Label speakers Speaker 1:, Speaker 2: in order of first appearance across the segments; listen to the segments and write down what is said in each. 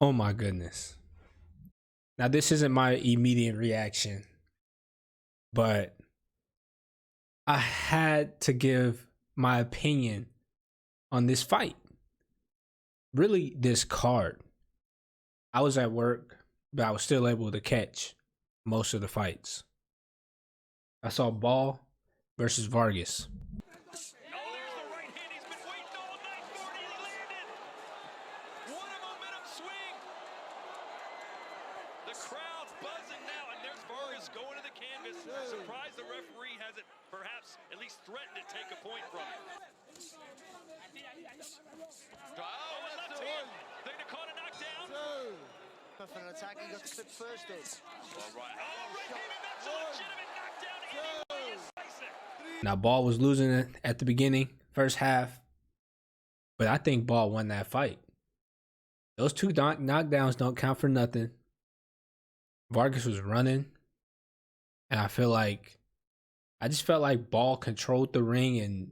Speaker 1: Oh my goodness. Now, this isn't my immediate reaction, but I had to give my opinion on this fight. Really, this card. I was at work, but I was still able to catch most of the fights. I saw Ball versus Vargas.
Speaker 2: The crowd's buzzing now, and there's Vargas going to the canvas. Surprised the referee hasn't perhaps at least threatened to take a point from him. Left hand. They're going to call a knockdown.
Speaker 3: For an attack, he got clipped first, though.
Speaker 2: Right hand, and that's a legitimate knockdown against Tyson.
Speaker 1: Now, Ball was losing it at the beginning, first half, but I think Ball won that fight. Those two knockdowns don't count for nothing. Vargas was running, and I just felt like Ball controlled the ring and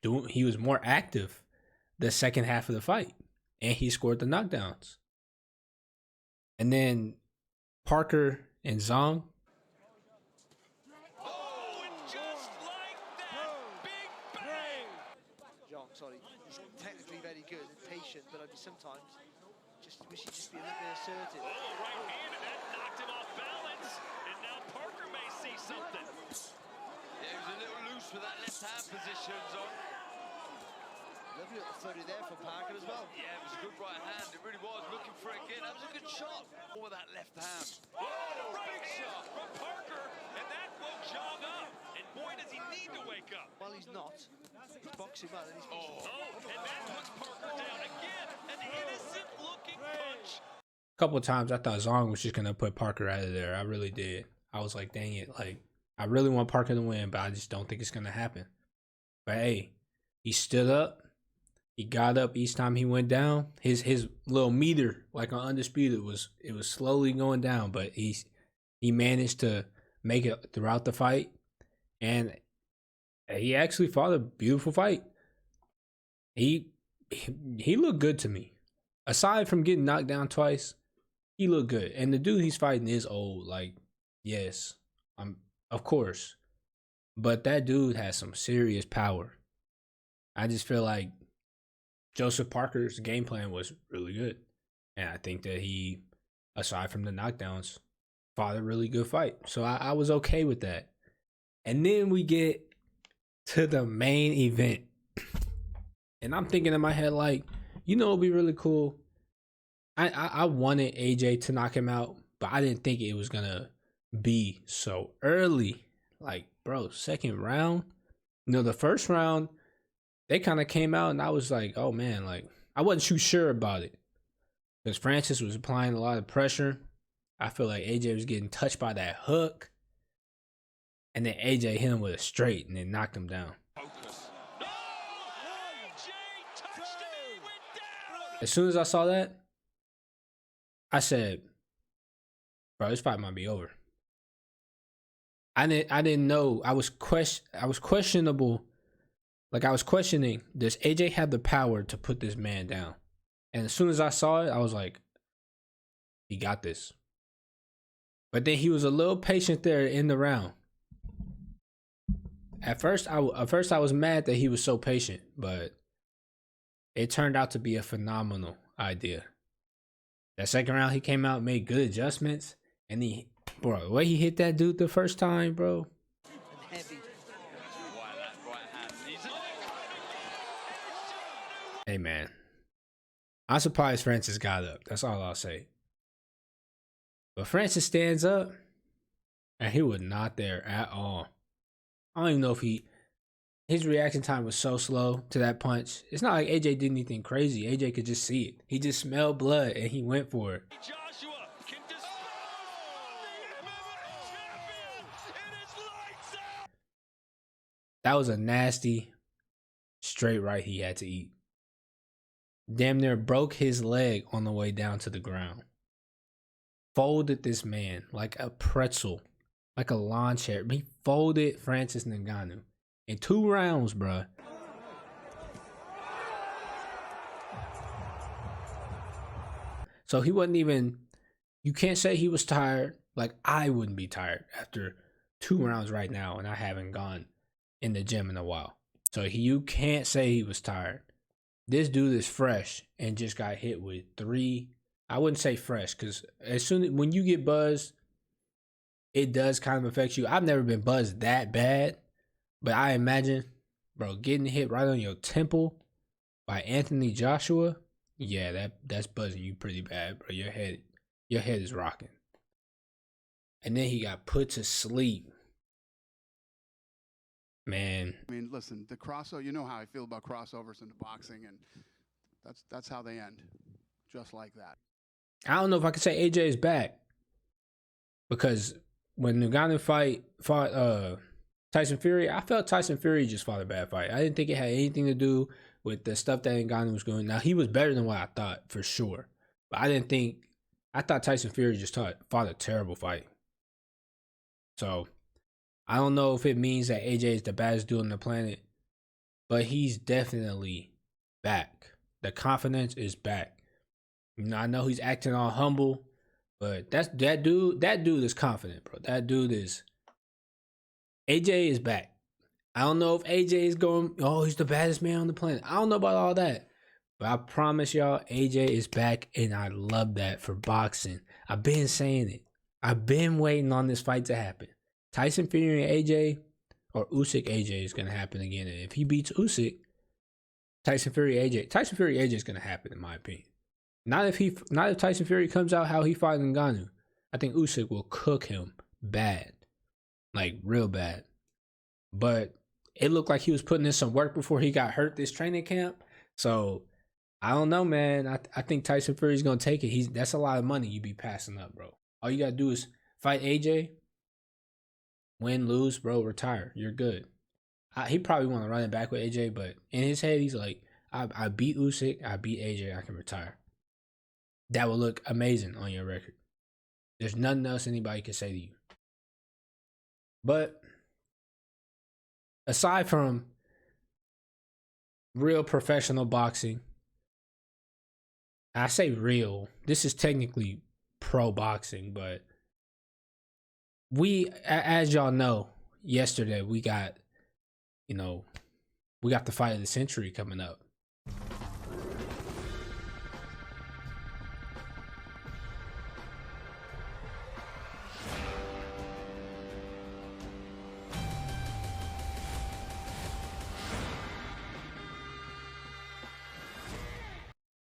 Speaker 1: he was more active the second half of the fight, and he scored the knockdowns. And then Parker and Zhang.
Speaker 2: Oh, and just like that, big bang.
Speaker 3: Zhang, sorry, he's technically very good and patient, but sometimes just wish he'd just be a little bit assertive.
Speaker 2: Oh, right hand, and that knocked him off balance. And now Parker may see something. Yeah, he was a little loose with that left hand position, Zhang.
Speaker 3: Lovely little flurry there from Parker as well.
Speaker 2: Yeah, it was a good right hand. It really was. Looking for it again. That was a good shot. With that left hand. Oh, right hand from Parker. And that woke Zhang up. And boy, does he need to wake up.
Speaker 3: Well, he's not. He's boxing well. And he's
Speaker 2: and that puts Parker down again. An innocent-looking punch.
Speaker 1: A couple of times I thought Zhang was just going to put Parker out of there. I really did. I was like, dang it. Like, I really want Parker to win, but I just don't think it's going to happen. But hey, he stood up. He got up each time he went down. His little meter, like on Undisputed, was slowly going down, but he managed to make it throughout the fight, and he actually fought a beautiful fight. He looked good to me. Aside from getting knocked down twice, he looked good. And the dude he's fighting is old. Like, yes, of course, but that dude has some serious power. I just feel like Joseph Parker's game plan was really good. And I think that he, aside from the knockdowns, fought a really good fight. So I was okay with that. And then we get to the main event. And I'm thinking in my head, like, you know, it'd be really cool. I wanted AJ to knock him out, but I didn't think it was going to be so early. Like, bro, second round. You know, the first round, they kind of came out and I was like, oh man, like I wasn't too sure about it because Francis was applying a lot of pressure. I feel like AJ was getting touched by that hook, and then AJ hit him with a straight and then knocked him down. As soon as I saw that, I said, bro, this fight might be over. I didn't know. I was questionable. Like, I was questioning, does AJ have the power to put this man down? And as soon as I saw it, I was like, he got this. But then he was a little patient there in the round. At first I was mad that he was so patient, but it turned out to be a phenomenal idea. That second round, he came out, made good adjustments, and bro, the way he hit that dude the first time, bro.
Speaker 3: Heavy.
Speaker 1: Hey, man. I'm surprised Francis got up. That's all I'll say. But Francis stands up, and he was not there at all. I don't even know if his reaction time was so slow to that punch. It's not like AJ did anything crazy. AJ could just see it. He just smelled blood, and he went for it. That was a nasty straight right he had to eat. Damn near broke his leg on the way down to the ground. Folded this man like a pretzel, like a lawn chair. He folded Francis Ngannou in 2 rounds, bruh. So he wasn't even, you can't say he was tired. Like, I wouldn't be tired after 2 rounds right now, and I haven't gone in the gym in a while. So you can't say he was tired. This dude is fresh and just got hit with 3. I wouldn't say fresh, because when you get buzzed, it does kind of affect you. I've never been buzzed that bad, but I imagine, bro, getting hit right on your temple by Anthony Joshua, yeah, that's buzzing you pretty bad, bro. Your head is rocking. And then he got put to sleep. Man.
Speaker 4: I mean, listen, the crossover, you know how I feel about crossovers into boxing, and that's how they end. Just like that.
Speaker 1: I don't know if I could say AJ is back. Because when Ngannou fought Tyson Fury, I felt Tyson Fury just fought a bad fight. I didn't think it had anything to do with the stuff that Ngannou was doing. Now, he was better than what I thought, for sure. But I thought Tyson Fury just fought a terrible fight. So, I don't know if it means that AJ is the baddest dude on the planet, but he's definitely back. The confidence is back. You know, I know he's acting all humble, but that dude is confident, bro. That dude is. AJ is back. I don't know if AJ is going, oh, he's the baddest man on the planet. I don't know about all that. But I promise y'all, AJ is back, and I love that for boxing. I've been saying it. I've been waiting on this fight to happen. Tyson Fury and AJ, or Usyk AJ is going to happen again. And if he beats Usyk, Tyson Fury AJ is going to happen, in my opinion. Not if Tyson Fury comes out how he fought Ngannou. I think Usyk will cook him bad. Like, real bad. But it looked like he was putting in some work before he got hurt this training camp. So, I don't know, man. I think Tyson Fury's going to take it. That's a lot of money you be passing up, bro. All you got to do is fight AJ, win, lose, bro, retire. You're good. He probably want to run it back with AJ, but in his head, he's like, I beat Usyk, I beat AJ, I can retire. That will look amazing on your record. There's nothing else anybody can say to you. But aside from real professional boxing, I say real, this is technically pro boxing, but as y'all know, yesterday we got the fight of the century coming up.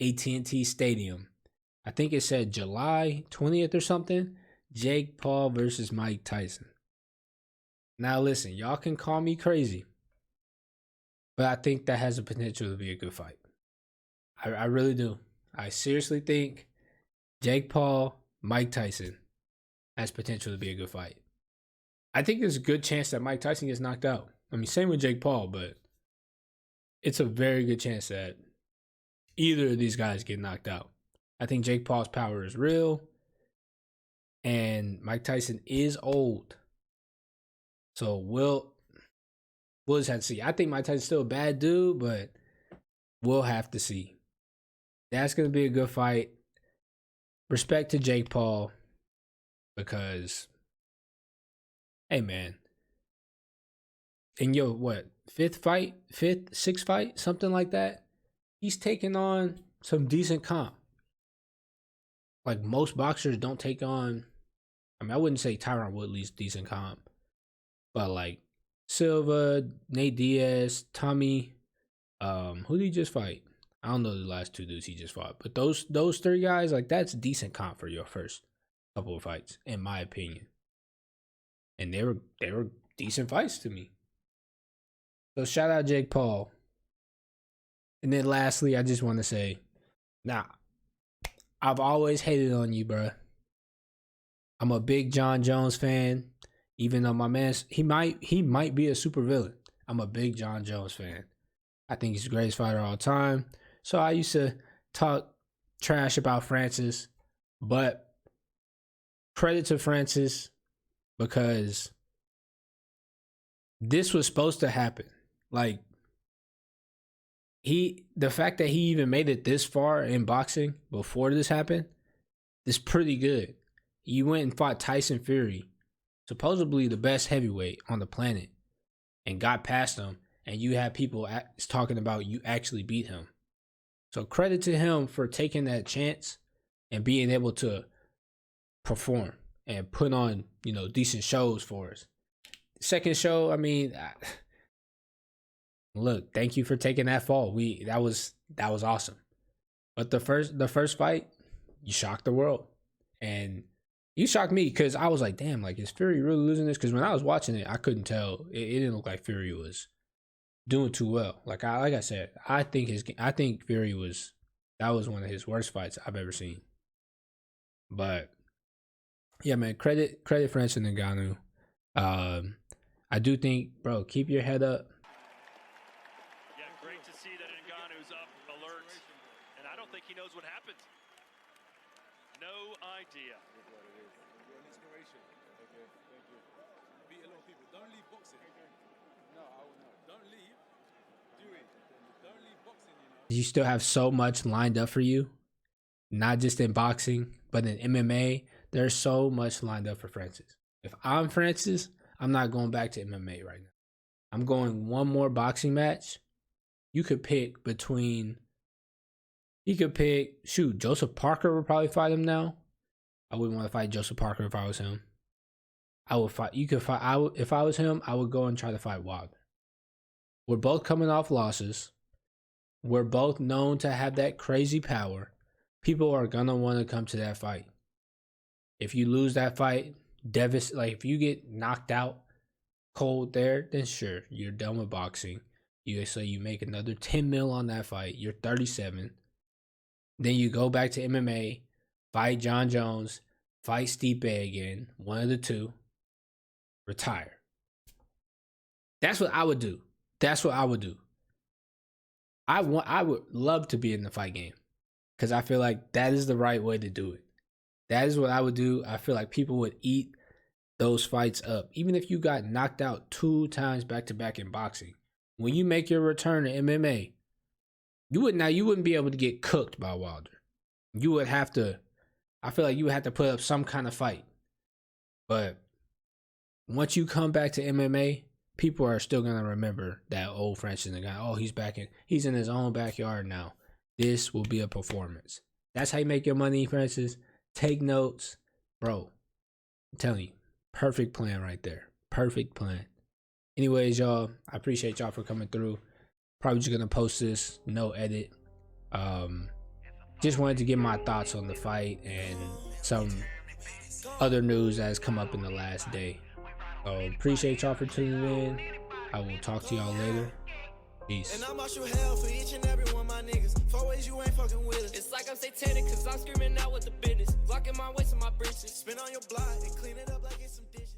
Speaker 1: AT&T Stadium. I think it said July 20th or something. Jake Paul versus Mike Tyson. Now listen, y'all can call me crazy, but I think that has the potential to be a good fight. I really do. I seriously think Jake Paul, Mike Tyson has potential to be a good fight. I think there's a good chance that Mike Tyson gets knocked out. I mean, same with Jake Paul, but it's a very good chance that either of these guys get knocked out. I think Jake Paul's power is real, and Mike Tyson is old. So we'll just have to see. I think Mike Tyson's still a bad dude, but we'll have to see. That's going to be a good fight. Respect to Jake Paul, because, hey man, in your sixth fight, something like that, he's taking on some decent comp. Like, most boxers don't take on, I mean, I wouldn't say Tyron Woodley's decent comp, but like Silva, Nate Diaz, Tommy, who did he just fight? I don't know the last 2 dudes he just fought, but those 3 guys, like, that's decent comp for your first couple of fights, in my opinion. And they were decent fights to me. So shout out Jake Paul. And then lastly, I just want to say, I've always hated on you, bro. I'm a big John Jones fan, even though my man, he might be a super villain. I'm a big John Jones fan. I think he's the greatest fighter of all time. So I used to talk trash about Francis, but credit to Francis, because this was supposed to happen. Like, the fact that he even made it this far in boxing before this happened, It's pretty good. You went and fought Tyson Fury, supposedly the best heavyweight on the planet, and got past him, and you have people talking about you actually beat him. So credit to him for taking that chance and being able to perform and put on, decent shows for us. Second show, I mean, look, thank you for taking that fall. That was awesome. But the first fight, you shocked the world. And you shocked me because I was like, damn, like, is Fury really losing this? Because when I was watching it, I couldn't tell. It didn't look like Fury was doing too well. Like I said, I think Fury that was one of his worst fights I've ever seen. But yeah, man, credit Francis and Ngannou. I do think, bro, keep your head up.
Speaker 2: Yeah, great to see that Ngannou's up, alert, and I don't think he knows what happened. No idea.
Speaker 5: You're an inspiration. Okay, thank you. Beat a lot of people. Don't leave boxing. No, I will not. Don't leave. Don't leave boxing,
Speaker 1: You still have so much lined up for you, not just in boxing, but in MMA. There's so much lined up for Francis. If I'm Francis, I'm not going back to MMA right now. I'm going one more boxing match. You could pick between. He could pick. Shoot, Joseph Parker would probably fight him now. I wouldn't want to fight Joseph Parker if I was him. I would fight. You could fight. If I was him, I would go and try to fight Wilder. We're both coming off losses. We're both known to have that crazy power. People are gonna want to come to that fight. If you lose that fight, if you get knocked out cold there, then sure, you're done with boxing. You make another 10 mil on that fight. You're 37. Then you go back to MMA, fight John Jones, fight Stipe again, one of the two, retire. That's what I would do. I would love to be in the fight game because I feel like that is the right way to do it. That is what I would do. I feel like people would eat those fights up. Even if you got knocked out 2 times back-to-back in boxing, when you make your return to MMA, you wouldn't be able to get cooked by Wilder. You would have to, I feel like you would have to put up some kind of fight. But once you come back to MMA, people are still going to remember that old Francis guy. Oh, he's in his own backyard now. This will be a performance. That's how you make your money, Francis. Take notes. Bro, I'm telling you, perfect plan right there. Perfect plan. Anyways, y'all, I appreciate y'all for coming through. Probably just going to post this, no edit. Just wanted to get my thoughts on the fight and some other news that has come up in the last day. So appreciate y'all for tuning in. I will talk to y'all later. Peace.
Speaker 6: And I'ma shoot hell for each and every one of my niggas. 4 ways you ain't fucking with us. It's like I'm satanic, cause I'm screaming out with the business. Blocking my waist and my britches. Spin on your block and clean it up like it's some dishes.